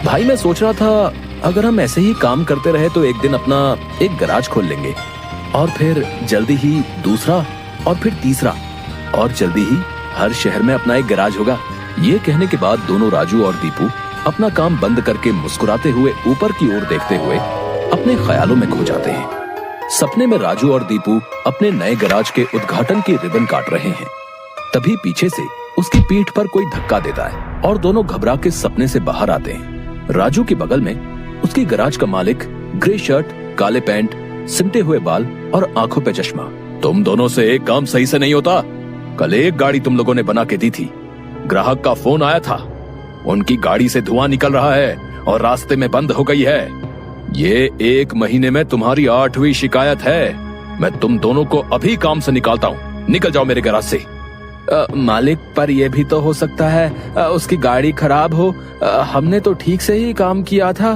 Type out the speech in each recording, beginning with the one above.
भाई मैं सोच रहा था अगर हम ऐसे ही काम करते रहे तो एक दिन अपना एक गैराज खोल लेंगे, और फिर जल्दी ही दूसरा, और फिर तीसरा, और जल्दी ही हर शहर में अपना एक गैराज होगा। ये कहने के बाद दोनों राजू और दीपू अपना काम बंद करके मुस्कुराते हुए ऊपर की ओर देखते हुए अपने ख्यालों में खो जाते हैं। सपने में राजू और दीपू अपने नए गैराज के उद्घाटन की रिबन काट रहे हैं। तभी पीछे से उसकी पीठ पर कोई धक्का देता है और दोनों घबरा के सपने से बाहर आते हैं। राजू के बगल में उसकी गैराज का मालिक, ग्रे शर्ट, काले पैंट, सिमटे हुए बाल और आंखों पे चश्मा। तुम दोनों से एक काम सही से नहीं होता। कल एक गाड़ी तुम लोगों ने बना के दी थी, ग्राहक का फोन आया था, उनकी गाड़ी से धुआं निकल रहा है और रास्ते में बंद हो गई है। ये 1 महीने में तुम्हारी 8वीं शिकायत है। मैं तुम दोनों को अभी काम से निकालता हूँ, निकल जाओ मेरे गैराज से। मालिक, पर यह भी तो हो सकता है उसकी गाड़ी खराब हो। हमने तो ठीक से ही काम किया था।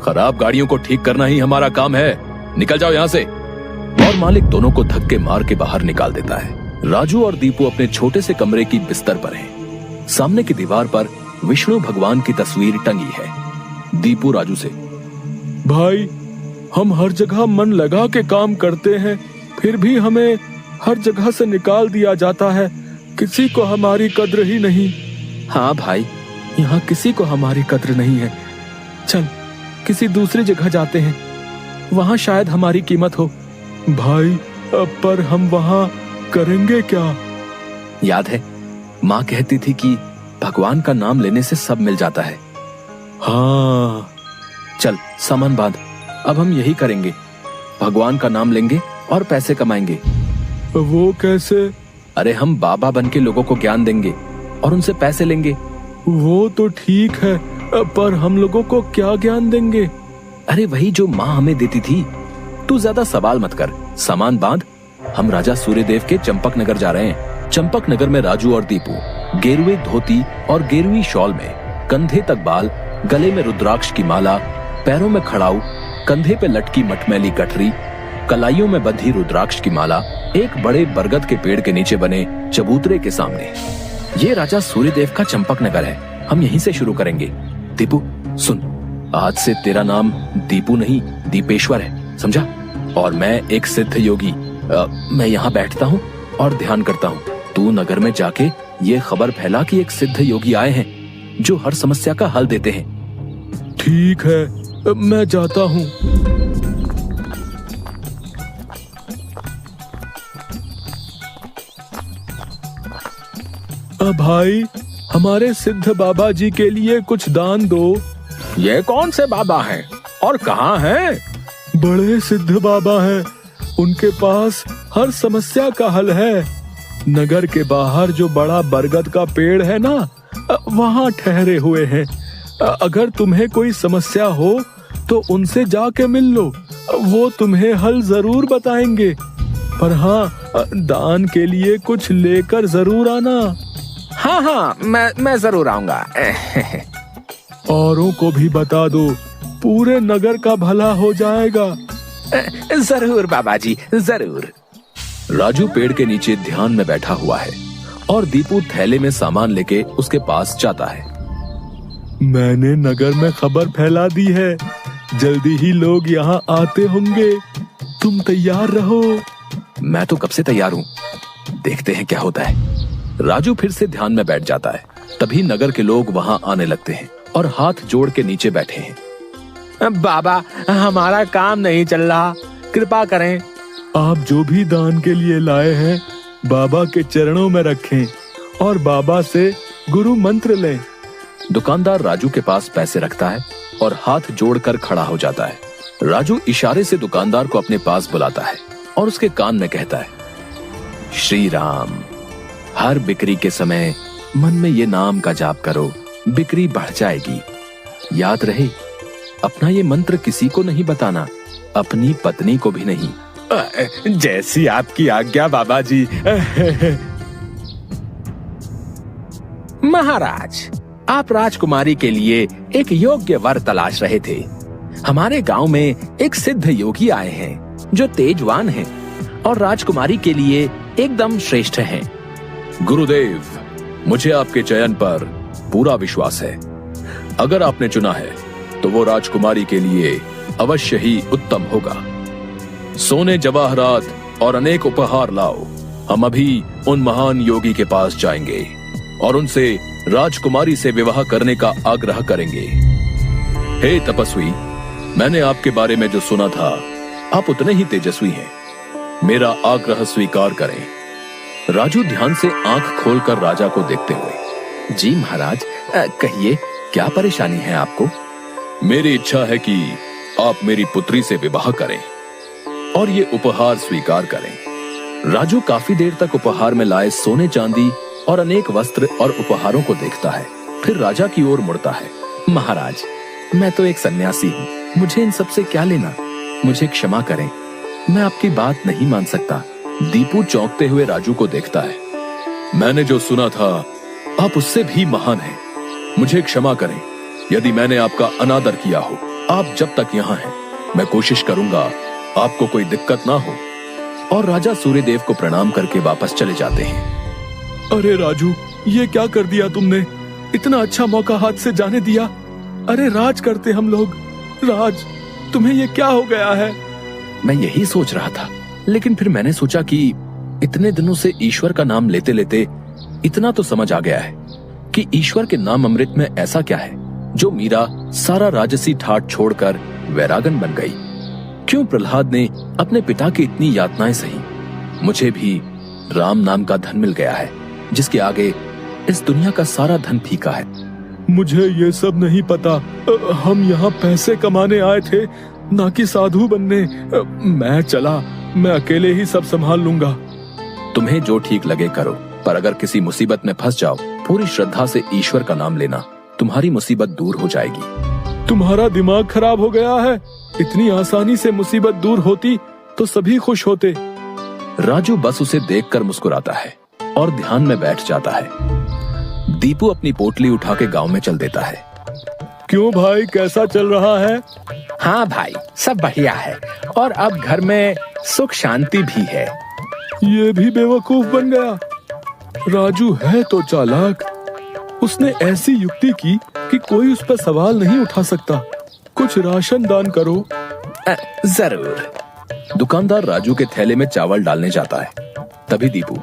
खराब गाड़ियों को ठीक करना ही हमारा काम है, निकल जाओ यहाँ से। और मालिक दोनों को धक्के मार के बाहर निकाल देता है। राजू और दीपू अपने छोटे से कमरे की बिस्तर पर हैं। सामने की दीवार पर विष्णु भगवान की तस्वीर टंगी है। दीपू राजू से, भाई, हम हर जगह मन लगा के काम करते हैं, फिर भी हमें हर जगह से निकाल दिया जाता है। किसी को हमारी कद्र ही नहीं। हाँ भाई, यहाँ किसी को हमारी कद्र नहीं है। चल किसी दूसरी जगह जाते हैं, वहाँ शायद हमारी कीमत हो। भाई, पर हम वहाँ करेंगे क्या? याद है माँ कहती थी कि भगवान का नाम लेने से सब मिल जाता है। हाँ, चल सामान बांध, अब हम यही करेंगे। भगवान का नाम लेंगे और पैसे कमाएंगे। वो कैसे? अरे हम बाबा बन के लोगों को ज्ञान देंगे और उनसे पैसे लेंगे। वो तो ठीक है, पर हम लोगों को क्या ज्ञान देंगे? अरे वही जो माँ हमें देती थी। तू ज्यादा सवाल मत कर, सामान बांध। हम राजा सूर्यदेव के चंपक नगर जा रहे हैं। चंपक नगर में राजू और दीपू गेरुए धोती और गेरुई शॉल में, कंधे तक बाल, गले में रुद्राक्ष की माला, पैरों में खड़ाऊ, कंधे पे लटकी मटमैली गठरी, कलाइयों में बंधी रुद्राक्ष की माला, एक बड़े बरगद के पेड़ के नीचे बने चबूतरे के सामने। ये राजा सूर्यदेव का चंपक नगर है, हम यहीं से शुरू करेंगे। दीपू सुन, आज से तेरा नाम दीपू नहीं दीपेश्वर है, समझा? और मैं एक सिद्ध योगी। मैं यहाँ बैठता हूँ और ध्यान करता हूँ। तू नगर में जाके ये खबर फैला कि एक सिद्ध योगी आए हैं जो हर समस्या का हल देते हैं। ठीक है, मैं जाता हूँ। भाई, हमारे सिद्ध बाबा जी के लिए कुछ दान दो। ये कौन से बाबा हैं और कहाँ हैं? बड़े सिद्ध बाबा हैं, उनके पास हर समस्या का हल है। नगर के बाहर जो बड़ा बरगद का पेड़ है ना, वहाँ ठहरे हुए हैं। अगर तुम्हें कोई समस्या हो तो उनसे जाके मिल लो, वो तुम्हें हल जरूर बताएंगे। पर हाँ, दान के लिए कुछ लेकर जरूर आना। हाँ, मैं जरूर आऊंगा। औरों को भी बता दो, पूरे नगर का भला हो जाएगा। जरूर बाबा जी, जरूर। राजू पेड़ के नीचे ध्यान में बैठा हुआ है और दीपू थैले में सामान लेके उसके पास जाता है। मैंने नगर में खबर फैला दी है, जल्दी ही लोग यहाँ आते होंगे, तुम तैयार रहो। मैं तो कब से तैयार हूँ, देखते हैं क्या होता है। राजू फिर से ध्यान में बैठ जाता है। तभी नगर के लोग वहाँ आने लगते हैं और हाथ जोड़ के नीचे बैठे हैं। बाबा, हमारा काम नहीं चल रहा, कृपा करें। आप जो भी दान के लिए लाए हैं, बाबा के चरणों में रखें और बाबा से गुरु मंत्र लें। दुकानदार राजू के पास पैसे रखता है और हाथ जोड़कर खड़ा हो जाता है। राजू इशारे से दुकानदार को अपने पास बुलाता है और उसके कान में कहता है, श्री राम। हर बिक्री के समय मन में ये नाम का जाप करो, बिक्री बढ़ जाएगी। याद रहे, अपना ये मंत्र किसी को नहीं बताना, अपनी पत्नी को भी नहीं। जैसी आपकी आज्ञा बाबा जी। महाराज, आप राजकुमारी के लिए एक योग्य वर तलाश रहे थे। हमारे गांव में एक सिद्ध योगी आए हैं जो तेजवान हैं और राजकुमारी के लिए एकदम श्रेष्ठ हैं। गुरुदेव, मुझे आपके चयन पर पूरा विश्वास है। अगर आपने चुना है तो वो राजकुमारी के लिए अवश्य ही उत्तम होगा। सोने जवाहरात और अनेक उपहार लाओ। हम अभी उन महान योगी के पास जाएंगे और उनसे राजकुमारी से विवाह करने का आग्रह करेंगे। हे तपस्वी, मैंने आपके बारे में जो सुना था, आप उतने ही तेजस्वी हैं। मेरा आग्रह स्वीकार करें। राजू ध्यान से आंख खोलकर राजा को देखते हुए, जी महाराज, कहिए क्या परेशानी है आपको? मेरी इच्छा है कि आप मेरी पुत्री से विवाह करें और ये उपहार स्वीकार करें। राजू काफी देर तक उपहार में लाए सोने चांदी और अनेक वस्त्र और उपहारों को देखता है, फिर राजा की ओर मुड़ता है। महाराज, मैं तो एक सन्यासी हूँ, मुझे इन सब से क्या लेना? मुझे क्षमा करें, मैं आपकी बात नहीं मान सकता। दीपू चौंकते हुए राजू को देखता है। मैंने जो सुना था, आप उससे भी महान हैं। मुझे क्षमा करें यदि मैंने आपका अनादर किया हो। आप जब तक यहाँ हैं, मैं कोशिश करूंगा आपको कोई दिक्कत ना हो। और राजा सूर्यदेव को प्रणाम करके वापस चले जाते हैं। अरे राजू, ये क्या कर दिया तुमने? इतना अच्छा मौका हाथ से जाने दिया। अरे राज करते हम लोग। राज, तुम्हें ये क्या हो गया है? मैं यही सोच रहा था, लेकिन फिर मैंने सोचा कि इतने दिनों से ईश्वर का नाम लेते लेते इतना तो समझ आ गया है कि ईश्वर के नाम अमृत में ऐसा क्या है जो मीरा सारा राजसी ठाट छोड़कर वैरागन बन गई। क्यों प्रहलाद ने अपने पिता की इतनी यातनाएं सही? मुझे भी राम नाम का धन मिल गया है, जिसके आगे इस दुनिया का सारा धन फीका है। मुझे ये सब नहीं पता। हम यहाँ पैसे कमाने आए थे, ना कि साधु बनने। मैं चला, मैं अकेले ही सब संभाल लूंगा। तुम्हें जो ठीक लगे करो, पर अगर किसी मुसीबत में फंस जाओ, पूरी श्रद्धा से ईश्वर का नाम लेना, तुम्हारी मुसीबत दूर हो जाएगी। तुम्हारा दिमाग खराब हो गया है। इतनी आसानी से मुसीबत दूर होती तो सभी खुश होते। राजू बस उसे देखकर मुस्कुराता है और ध्यान में बैठ जाता है। दीपू अपनी पोटली उठा के गांव में चल देता है। क्यों भाई, कैसा चल रहा है? हाँ भाई, सब बढ़िया है और अब घर में सुख शांति भी है। ये भी बेवकूफ बन गया। राजू है तो चालाक। उसने ऐसी युक्ति की कि कोई उस पर सवाल नहीं उठा सकता। कुछ राशन दान करो। जरूर। दुकानदार राजू के थैले में चावल डालने जाता है। तभी दीपू,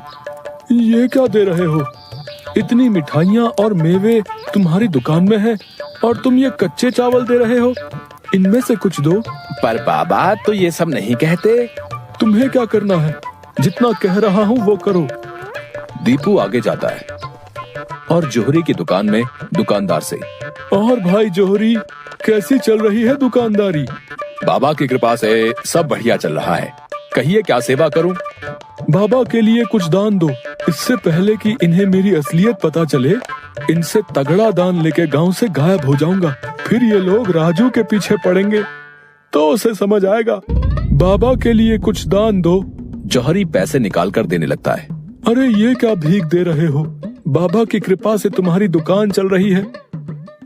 ये क्या दे रहे हो? इतनी मिठाइयाँ और मेवे तुम्हारी दुकान में है और तुम ये कच्चे चावल दे रहे हो? इनमें से कुछ दो। पर बाबा तो ये सब नहीं कहते। तुम्हें क्या करना है? जितना कह रहा हूँ वो करो। दीपू आगे जाता है और जोहरी की दुकान में दुकानदार से, और भाई जोहरी, कैसी चल रही है दुकानदारी? बाबा की कृपा से सब बढ़िया चल रहा है। कहिए क्या सेवा करूं? बाबा के लिए कुछ दान दो। इससे पहले कि इन्हें मेरी असलियत पता चले, इनसे तगड़ा दान लेके गांव से गायब हो जाऊंगा। फिर ये लोग राजू के पीछे पड़ेंगे तो उसे समझ आएगा। बाबा के लिए कुछ दान दो। जौहरी पैसे निकाल कर देने लगता है। अरे ये क्या भीख दे रहे हो? बाबा की कृपा से तुम्हारी दुकान चल रही है।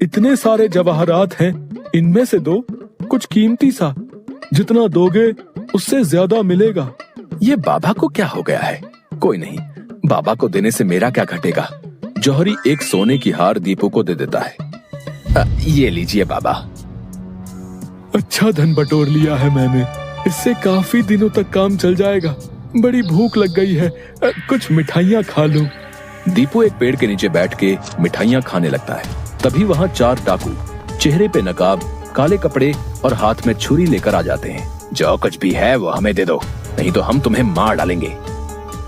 इतने सारे जवाहरात हैं, इनमें से दो, कुछ कीमती सा। जितना दोगे उससे ज्यादा मिलेगा। ये बाबा को क्या हो गया है? कोई नहीं, बाबा को देने से मेरा क्या घटेगा। जौहरी एक सोने की हार दीपू को दे देता है। ये लीजिए बाबा। अच्छा धन बटोर लिया है मैंने। इससे काफी दिनों तक काम चल जाएगा। बड़ी भूख लग गई है, कुछ मिठाइयाँ खा लूं। दीपू एक पेड़ के नीचे बैठ के मिठाइयाँ खाने लगता है। तभी वहाँ 4 डाकू, चेहरे पे नकाब, काले कपड़े और हाथ में छुरी लेकर आ जाते हैं। जो कुछ भी है वो हमें दे दो, नहीं तो हम तुम्हें मार डालेंगे।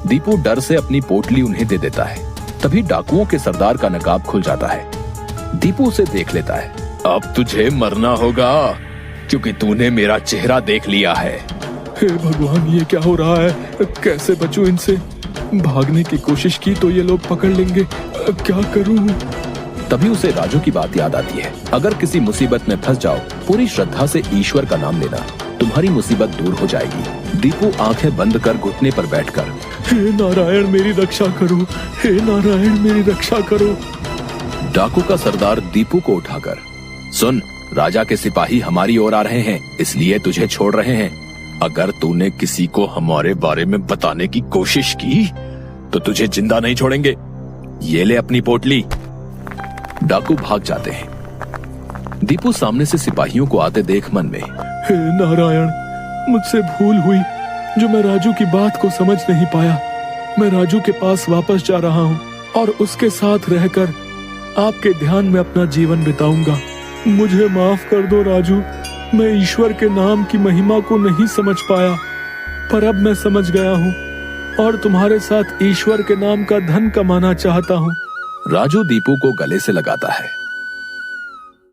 दीपू डर से अपनी पोटली उन्हें दे देता है। तभी डाकुओं के सरदार का नकाब खुल जाता है। दीपू उसे देख लेता है। अब तुझे मरना होगा, क्योंकि तूने मेरा चेहरा देख लिया है। हे भगवान, ये क्या हो रहा है? कैसे बचूं इनसे? भागने की कोशिश की तो ये लोग पकड़ लेंगे। क्या करूं? तभी उसे राजू की बात याद आती है। अगर किसी मुसीबत में फंस जाओ, पूरी श्रद्धा से ईश्वर का नाम लेना, तुम्हारी मुसीबत दूर हो जाएगी। दीपू आंखें बंद कर घुटने पर बैठकर, हे नारायण मेरी रक्षा करो, हे नारायण मेरी रक्षा करो। डाकू का सरदार दीपू को उठाकर, सुन, राजा के सिपाही हमारी ओर आ रहे हैं, इसलिए तुझे छोड़ रहे हैं। अगर तूने किसी को हमारे बारे में बताने की कोशिश की तो तुझे जिंदा नहीं छोड़ेंगे। ये ले अपनी पोटली। डाकू भाग जाते हैं। दीपू सामने से सिपाहियों को आते देख मन में, हे नारायण, मुझसे भूल हुई जो मैं राजू की बात को समझ नहीं पाया। मैं राजू के पास वापस जा रहा हूँ और उसके साथ रहकर आपके ध्यान में अपना जीवन बिताऊंगा। मुझे माफ कर दो राजू, मैं ईश्वर के नाम की महिमा को नहीं समझ पाया, पर अब मैं समझ गया हूँ और तुम्हारे साथ ईश्वर के नाम का धन कमाना चाहता हूँ। राजू दीपू को गले से लगाता है